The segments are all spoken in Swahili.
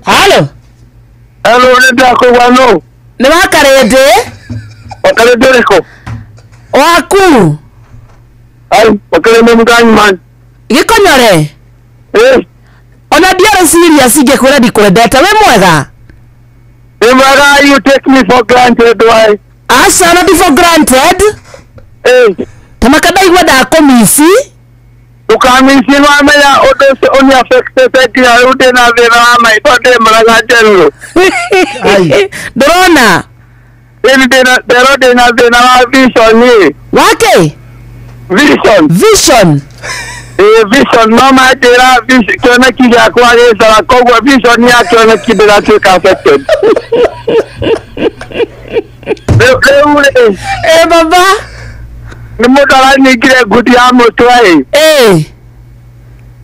Halo. Hello, nenda ko wano. Ni wakarete? Wakarete ko. Waku. Ai, wakarete mugani man. Gikonyore. Ona diara serious ingekura ndikwendete we mwega. Mwega, you take me for granted why? Asa not for granted? Tamakada igwada komisi? Ukamisi no amenya odose oni affected ya ude na vera ama itode maraga jelo. Ai. Drona. Derode na vera wa vision ni. Wake? Vision. Vision. Vision mama dera vision kiona kija kwa yesa kogwa vision ya kiona kidera tuka affected. Baba. Nimotala nigire gudi amotwai.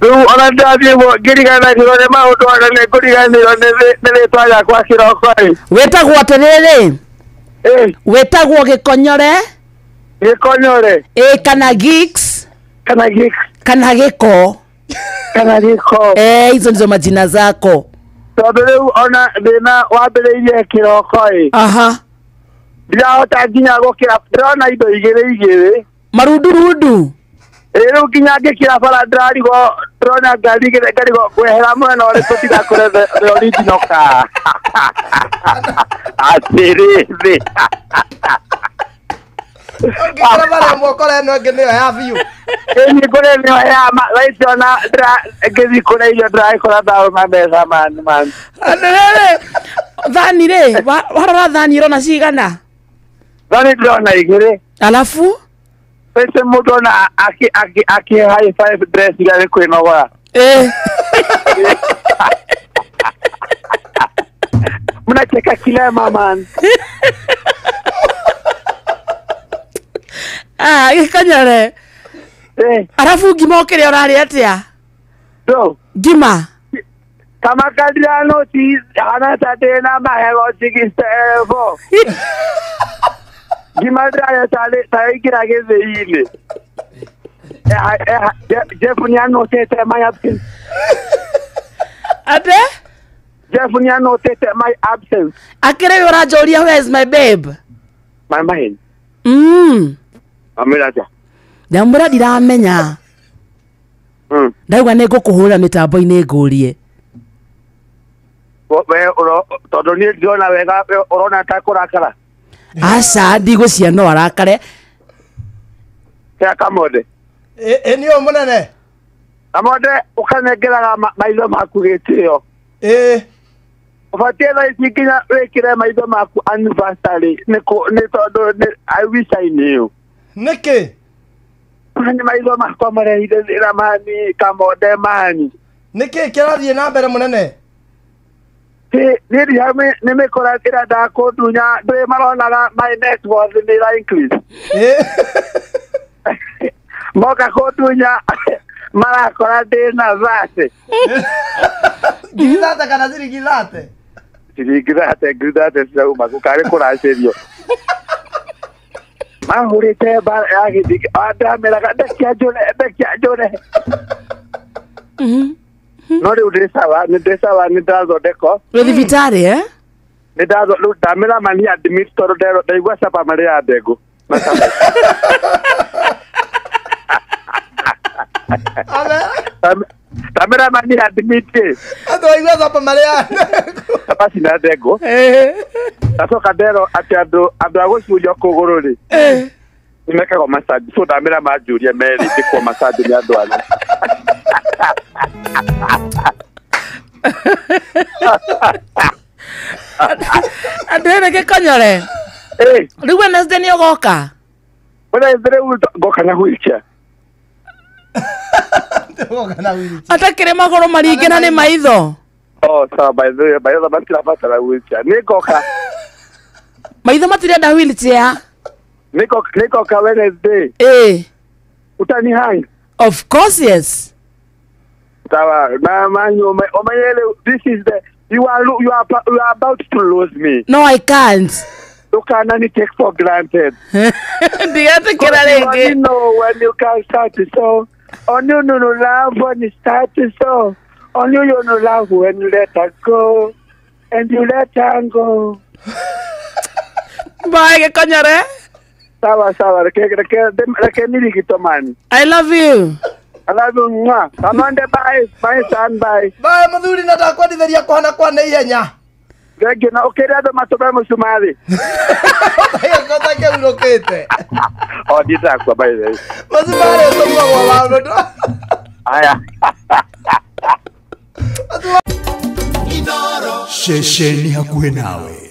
Ona ndathie mo ngirigana ndirone maundu ona ne nguriganirwo nĩ twaga kwa kiroko wetagwo atiriri wetagwo gikonyore kana geeks kana giko hizo ndizo majina zako tondu riu ona thina wambiriirie kiroko ndĩrahota nginya gũkĩra ndĩrona indo igĩrĩ marundu riu nginya ngĩkĩra bara ndĩrona ngarigo kwehera mwena ũrĩkũ tigakũre the original car atĩrĩrĩ ngĩkĩra bara mokore no ngĩnĩyo ya biũ ngĩkũre nĩyo ya raici ona ngĩthi kũrĩa irio ndĩragĩkora ndaũ na mbeca man thani rĩ warora thani irona cigana thani ndĩrona igĩrĩ alafu pese mũndũ ona aki high five dress igari kwĩnogora mnacheka kilema man gikonyore alafu ngima ũkĩrĩa ũrarĩ atĩa ngima kama Adriano si ana tena mahego sigistevo gimadra sale taigira gezeile Jeffuniano tete my absence ate Jeffuniano tete my absence akire urajoria where is my babe my mind amiraja ndamura ndiramenya ndauga nĩ ngũkũhũra mĩtambo-inĩ ngũrie tondu ni ndiona wega urona ta kurakara aca ndigũcia no arakare ya kamode nĩyo mũnene kamode ũkanengeraga maitho maku gĩtĩo ũbatiĩ thaa ici nginya wĩkĩre maitho maku anniversary nĩ tondũ I wish I knew nĩkĩ ni maitho makwa marehithĩra mani kamode mani nĩkĩ kĩrathiĩ na mbere mũnene niri hame nimekora kira da ko dunya ndwe maronaga my net worth ni la increase moka ko dunya mara kora de na vase gilate kana gilate sasa umakukare kora serio mahurite ba yagi ada meraga dakya jone no riu ndĩsawa nĩndathondekwo wĩ thibitarĩ rĩu ndamĩra mani admit tondũ ndaigua caba marĩ ya ndengũ ndamĩra mani admit ndaigua caba marĩ ya ndengũ caba cina ndengũ ndacoka ndero atĩ andũ a gũcurio kũgũrũ-rĩ nĩmekagwo massage so ndamĩra manjũrie merĩ ndĩkwo massage nĩ andũ anyu andũ gĩkonyore rĩu Wednesday nĩ ũgoka ngoka na wheelchair atakĩrĩ magũrũ maringĩ na nĩ maitho sawa by the way matirabatara wheelchair nĩ ngoka maitho matirenda wheelchair nĩgoka Wednesday utanihang of course yes Tawa, this is the you are about to lose me. No, I can't. You cannot take for granted. You know when you can start to so. Oh no, love when you start to so. Only you know love when you let her go, and you let her go. Bye, que coñare. Sawa, reke nilikito man. I love you. I love you, mwah. Amande, bye, son, bye. Bye, madhuri nataka kuandithiria kwa na ihenya. Gregio, na ukere ado matobe musumari. Kota ke urokete. Oh, dita kwa bye. Musumari utomwa kwa walo. Aya. Shesheni hakuhe nawe.